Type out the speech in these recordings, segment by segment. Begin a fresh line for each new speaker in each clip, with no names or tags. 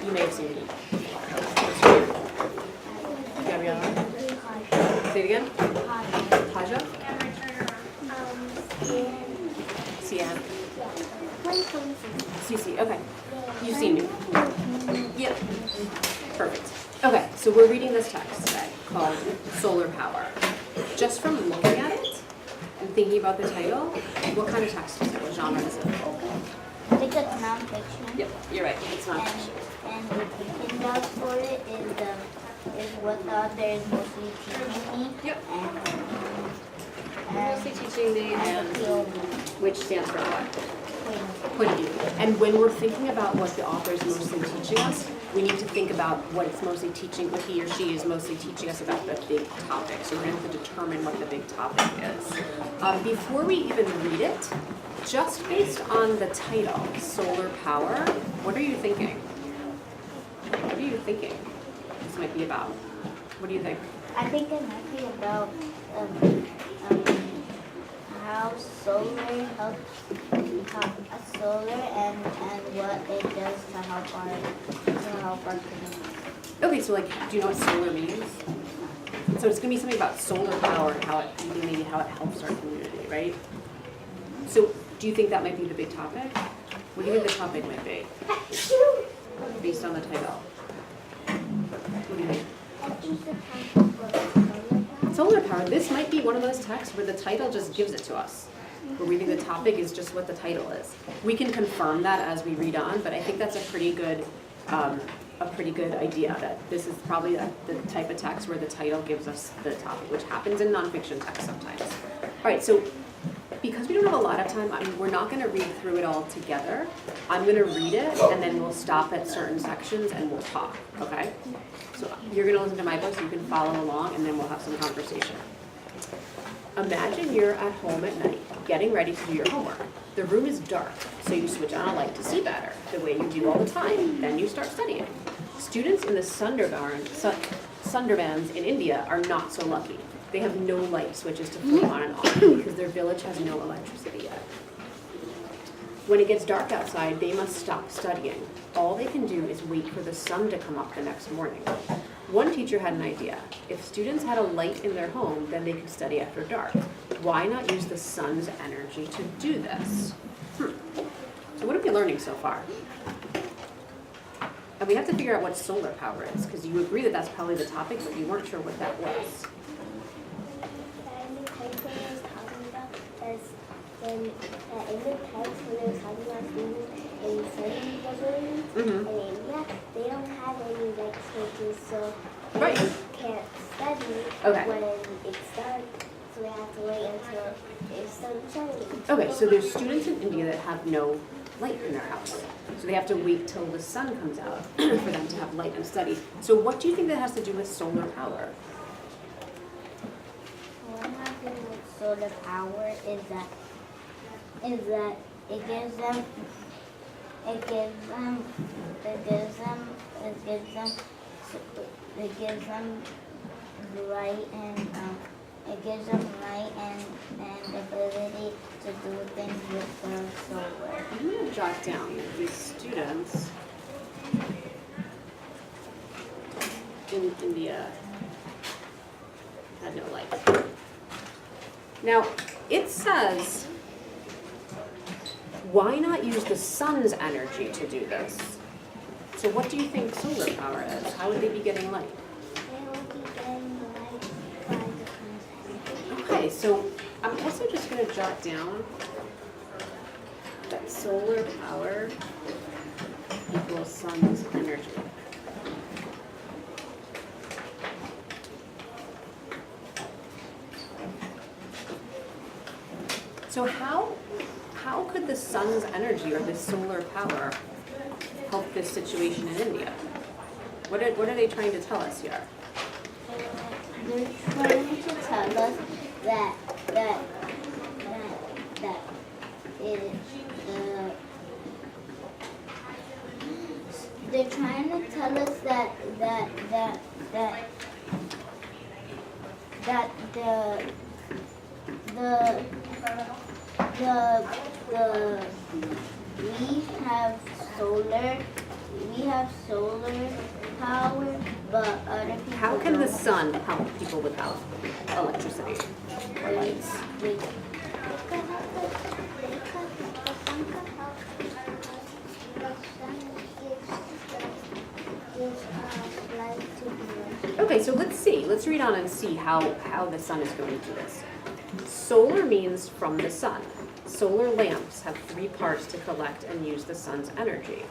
You may have seen me. Gabriella? Say it again? Taja? Cian? Cece, okay. You've seen me. Yep. Perfect. Okay, so we're reading this text today called Solar Power. Just from looking at it and thinking about the title, what kind of text is it? What genre is it?
I think it's nonfiction.
Yep, you're right. It's nonfiction.
And the teaching notes for it is what the author is mostly teaching me.
Yep.
And
Mostly teaching me and which stands for what?
point
Point of view. And when we're thinking about what the author is mostly teaching us, we need to think about what it's mostly teaching, what he or she is mostly teaching us about the big topic. So we're going to have to determine what the big topic is. Before we even read it, just based on the title, Solar Power, what are you thinking? What are you thinking this might be about? What do you think?
I think it might be about how solar helps solar and what it does to help our community.
Okay, so like, do you know what solar means? So it's going to be something about solar power and how it maybe how it helps our community, right? So do you think that might be the big topic? What do you think the topic might be based on the title? What do you think? Solar power. This might be one of those texts where the title just gives it to us. Where we think the topic is just what the title is. We can confirm that as we read on, but I think that's a pretty good idea that this is probably the type of text where the title gives us the topic, which happens in nonfiction text sometimes. All right, so because we don't have a lot of time, we're not going to read through it all together. I'm going to read it, and then we'll stop at certain sections and we'll talk, okay? So you're going to listen to my voice, so you can follow along, and then we'll have some conversation. Imagine you're at home at night, getting ready to do your homework. The room is dark, so you switch on a light to see better, the way you do all the time. Then you start studying. Students in the Sundarbans in India are not so lucky. They have no light switches to flame on and off because their village has no electricity yet. When it gets dark outside, they must stop studying. All they can do is wait for the sun to come up the next morning. One teacher had an idea. If students had a light in their home, then they could study after dark. Why not use the sun's energy to do this? So what are we learning so far? And we have to figure out what solar power is, because you agree that that's probably the topic, but you weren't sure what that was.
In the text, when they were talking about students in study buildings in India, they don't have any light switches, so they can't study when it's dark, so they have to wait until it's sun shining.
Okay, so there's students in India that have no light in their house. So they have to wait till the sun comes out for them to have light and study. So what do you think that has to do with solar power?
What happens with solar power is that it gives them light and ability to do things with the solar.
I'm going to jot down these students in India had no light. Now, it says, why not use the sun's energy to do this? So what do you think solar power is? How would they be getting light?
They will be getting light by the sun's energy.
Okay, so I'm also just going to jot down that solar power equals sun's energy. So how could the sun's energy or this solar power help this situation in India? What are they trying to tell us here?
They're trying to tell us that they're trying to tell us that we have solar we have solar power, but other people
How can the
don't.
sun help people without electricity or lights?
Wait.
Okay, so let's see. Let's read on and see how the sun is going to do this. Solar means from the sun. Solar lamps have 3 parts to collect and use the sun's energy.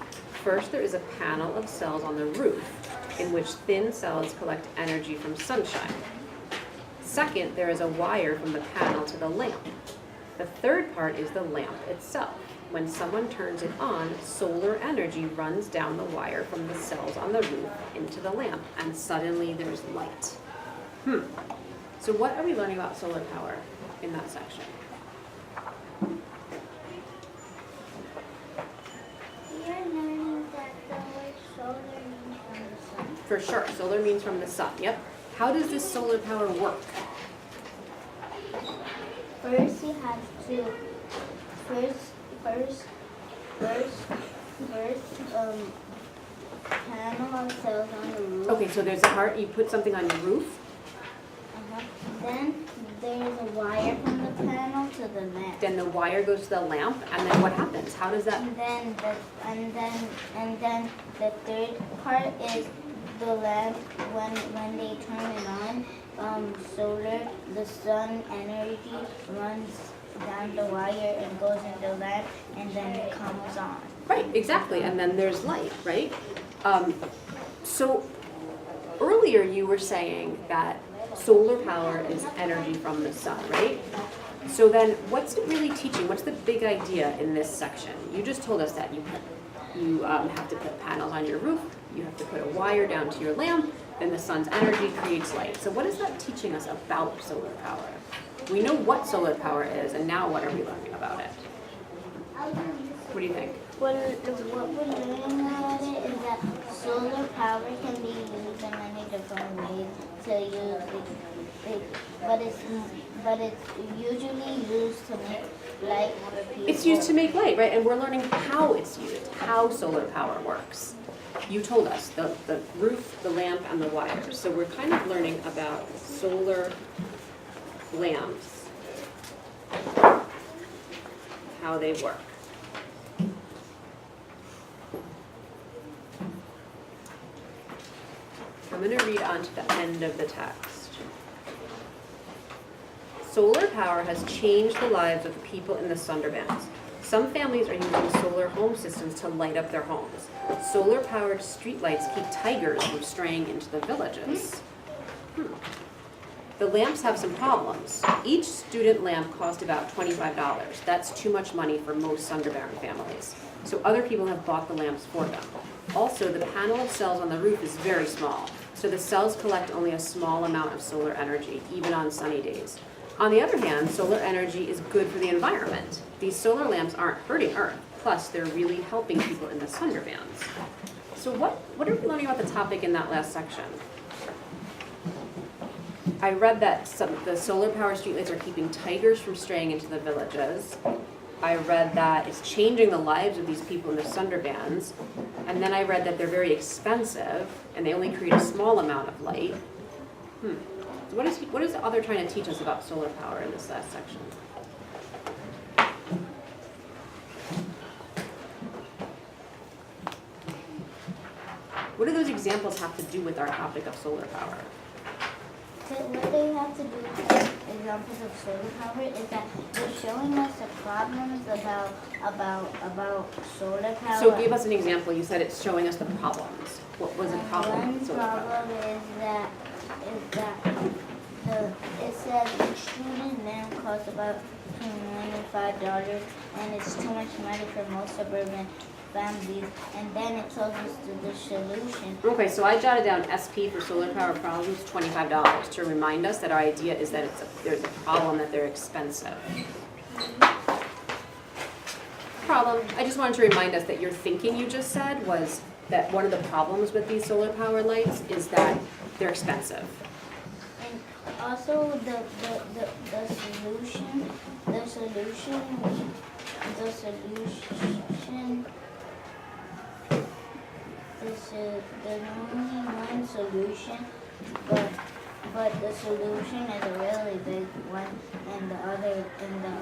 First, there is a panel of cells on the roof in which thin cells collect energy from sunshine. Second, there is a wire from the panel to the lamp. The third part is the lamp itself. When someone turns it on, solar energy runs down the wire from the cells on the roof into the lamp, and suddenly there's light. So what are we learning about solar power in that section?
You're learning that the word solar means from the sun.
For sure, solar means from the sun, yep. How does this solar power work?
First, you have to panel of cells on the roof.
Okay, so there's a part, you put something on your roof,
Then there's a wire from the panel to the lamp.
then the wire goes to the lamp, and then what happens? How does that,
And then the third part is the lamp. When they turn it on, the sun energy runs down the wire and goes in the lamp, and then it comes on.
right, exactly, and then there's light, right? So earlier you were saying that solar power is energy from the sun, right? So then what's it really teaching? What's the big idea in this section? You just told us that you have to put panels on your roof, you have to put a wire down to your lamp, then the sun's energy creates light. So what is that teaching us about solar power? We know what solar power is, and now what are we learning about it? What do you think?
What we're learning about it is that solar power can be used in many different ways to use it, but it's usually used to make light for people.
It's used to make light, right? And we're learning how it's used, how solar power works. You told us the roof, the lamp, and the wires. So we're kind of learning about solar lamps, how they work. I'm going to read on to the end of the text. Solar power has changed the lives of the people in the Sunderbands. Some families are using solar home systems to light up their homes. Solar-powered streetlights keep tigers from straying into the villages. The lamps have some problems. Each student lamp cost about $25. That's too much money for most Sunderban families. So other people have bought the lamps for them. Also, the panel of cells on the roof is very small, so the cells collect only a small amount of solar energy, even on sunny days. On the other hand, solar energy is good for the environment. These solar lamps aren't hurting Earth, plus they're really helping people in the Sunderbands. So what are we learning about the topic in that last section? I read that the solar power streetlights are keeping tigers from straying into the villages. I read that it's changing the lives of these people in the Sunderbands. And then I read that they're very expensive and they only create a small amount of light. What is the author trying to teach us about solar power in this last section? What do those examples have to do with our topic of solar power?
What they have to do with examples of solar power is that they're showing us the problems about solar power.
So give us an example. You said it's showing us the problems. What was the problem
One
with solar power?
problem is that it says each student lamp costs about $95, and it's too much money for most suburban families. And then it tells us the solution.
Okay, so I jotted down SP for solar power problems, $25, to remind us that our idea is that there's a problem, that they're expensive. Problem, I just wanted to remind us that your thinking you just said was that one of the problems with these solar power lights is that they're expensive.
And also the solution there's only one solution, but the solution is a really big one, and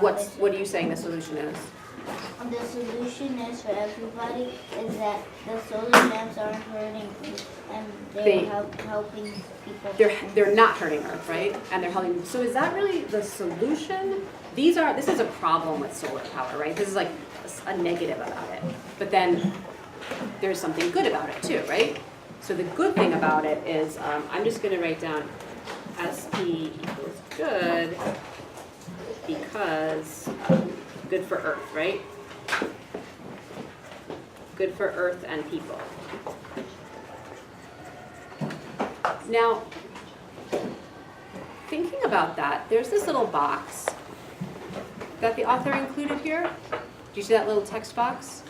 What are you saying the solution is?
the solution is for everybody is that the solar lamps aren't hurting and they're helping people.
They're not hurting Earth, right? And they're helping. So is that really the solution? This is a problem with solar power, right? This is like a negative about it. But then there's something good about it too, right? So the good thing about it is, I'm just going to write down SP equals good because good for Earth, right? Good for Earth and people. Now, thinking about that, there's this little box that the author included here. Do you see that little text box?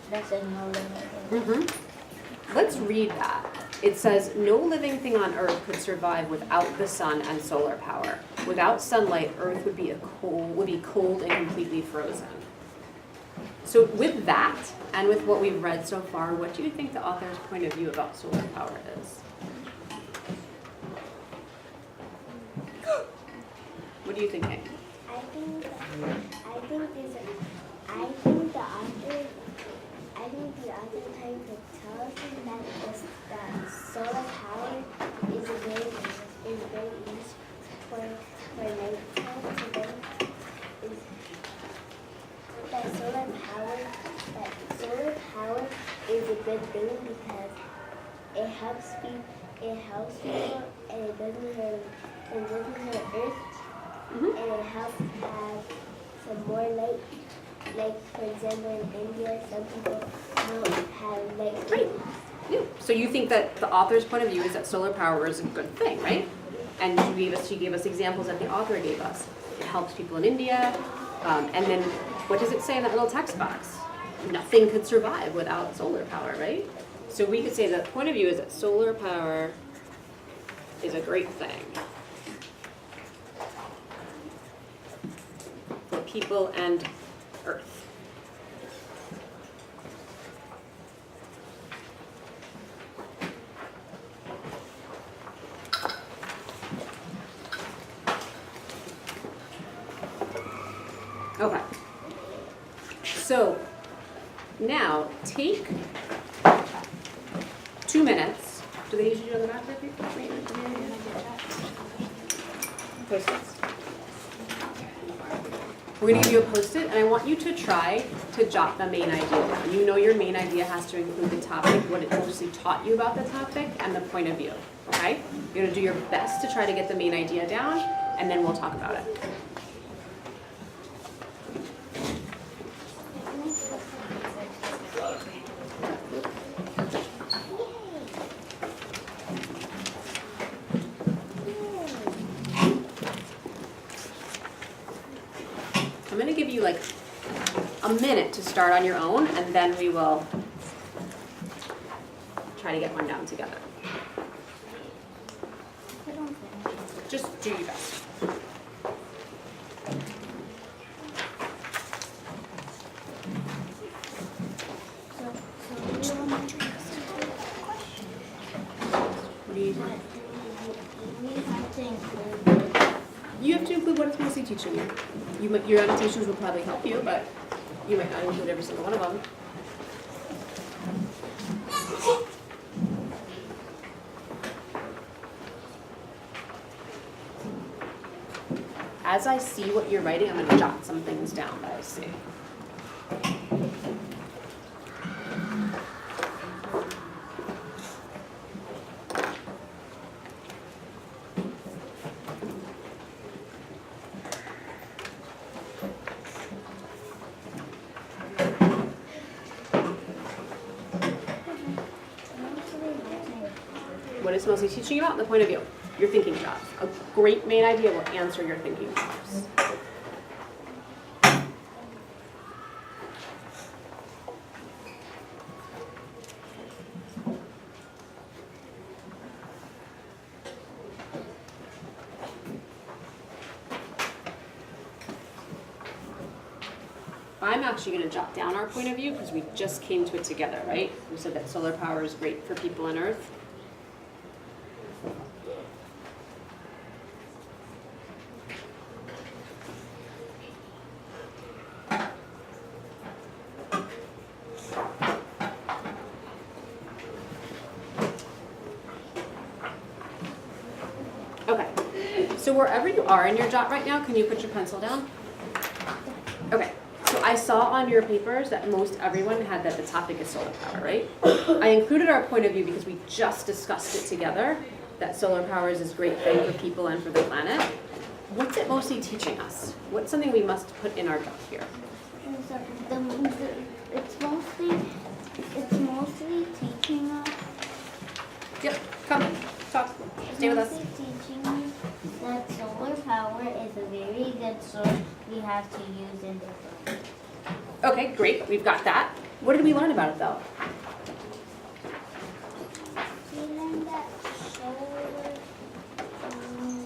That's a no limit.
Mm-hmm. Let's read that. It says, no living thing on Earth could survive without the sun and solar power. Without sunlight, Earth would be cold and completely frozen. So with that, and with what we've read so far, what do you think the author's point of view about solar power is? What are you thinking?
I think the author trying to tell us that solar power is very useful for nighttime. So then that solar power is a good thing because it helps people and it doesn't hurt Earth. Mm-hmm. And it helps have some more light. Like, for example, in India, some people don't have light.
Right. Yeah. So you think that the author's point of view is that solar power is a good thing, right? And she gave us examples that the author gave us. It helps people in India. And then what does it say in that little text box? Nothing could survive without solar power, right? So we could say that the point of view is that solar power is a great thing for people and Earth. Okay. So now take 2 minutes. Do they usually do on the back there? Post-its. We're going to give you a Post-it, and I want you to try to jot the main idea down. You know your main idea has to include the topic, what it mostly taught you about the topic, and the point of view, okay? You're going to do your best to try to get the main idea down, and then we'll talk about it. I'm going to give you like a minute to start on your own, and then we will try to get one down together. Just do your best. What do you think? You have to include what it's mostly teaching you. Your annotations will probably help you, but you might not include every single one of them. As I see what you're writing, I'm going to jot some things down that I see. What it's mostly teaching you about, the point of view, your thinking jobs. A great main idea will answer your thinking jobs. I'm actually gonna jot down our point of view because we just came to it together, right? We said that solar power is great for people on Earth. Okay, so wherever you are in your jot right now, can you put your pencil down? Okay, so I saw on your papers that most everyone had that the topic is solar power, right? I included our point of view because we just discussed it together, that solar power is this great thing for people and for the planet. What's it mostly teaching us? What's something we must put in our jot here?
It's mostly teaching us.
Yep, come, talk, stay with us.
Mostly teaching us that solar power is a very good source we have to use in the world.
Okay, great, we've got that. What did we learn about it though?
We learned that solar energy from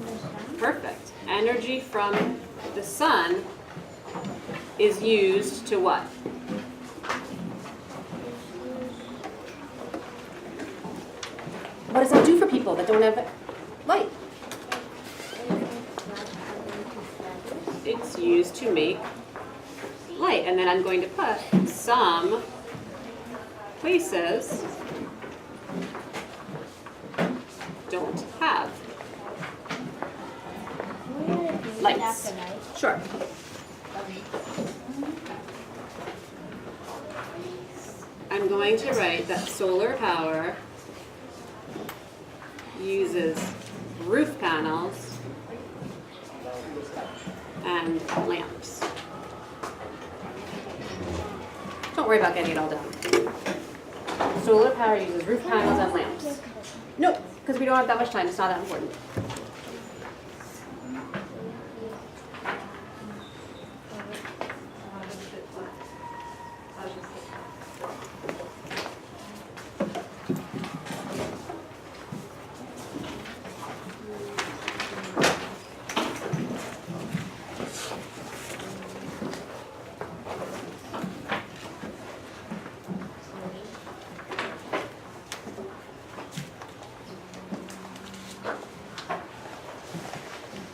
the sun.
Perfect. Energy from the sun is used to what? What does that do for people that don't have light? It's used to make light. And then I'm going to put some places don't have lights. Sure. I'm going to write that solar power uses roof panels and lamps. Don't worry about getting it all done. Solar power uses roof panels and lamps. Nope, because we don't have that much time. It's not that important.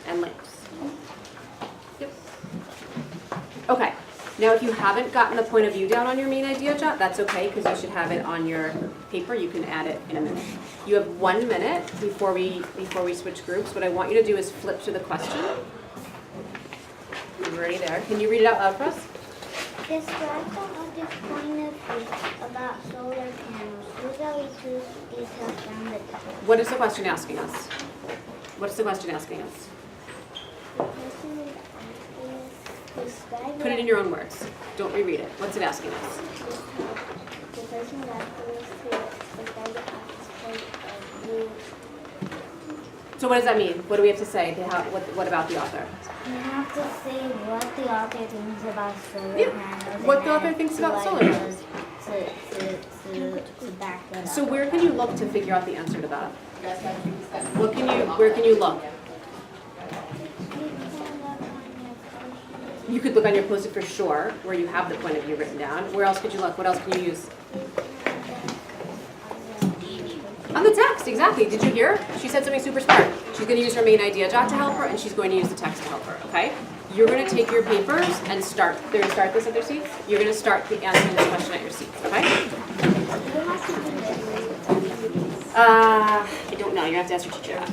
And lamps. Yep. Okay. Now if you haven't gotten the point of view down on your main idea jot, that's okay because you should have it on your paper. You can add it in a minute. You have 1 minute before we switch groups. What I want you to do is flip to the question. You're already there. Can you read it out loud for us?
Describe the object point of view about solar panels. Use the details from the top.
What is the question asking us? What's the question asking us?
The person is asking us describe
Put it in your own words. Don't reread it. What's it asking us?
the person is asking us to describe the object's point of view.
So what does that mean? What do we have to say? What about the author?
You have to say what the author thinks about solar
Yeah.
panels.
What
and
the author
add
thinks about
like
solar panels.
To back it up.
So where can you look to figure out the answer to that? Where can you look? You could look on your post-it for sure, where you have the point of view written down. Where else could you look? What else can you use? On the text, exactly. Did you hear? She said something super smart. She's going to use her main idea jot to help her, and she's going to use the text to help her, okay? You're going to take your papers and start. They're going to start this at their seats. You're going to start the answering this question at your seats, okay? I don't know. You have to ask your teacher that.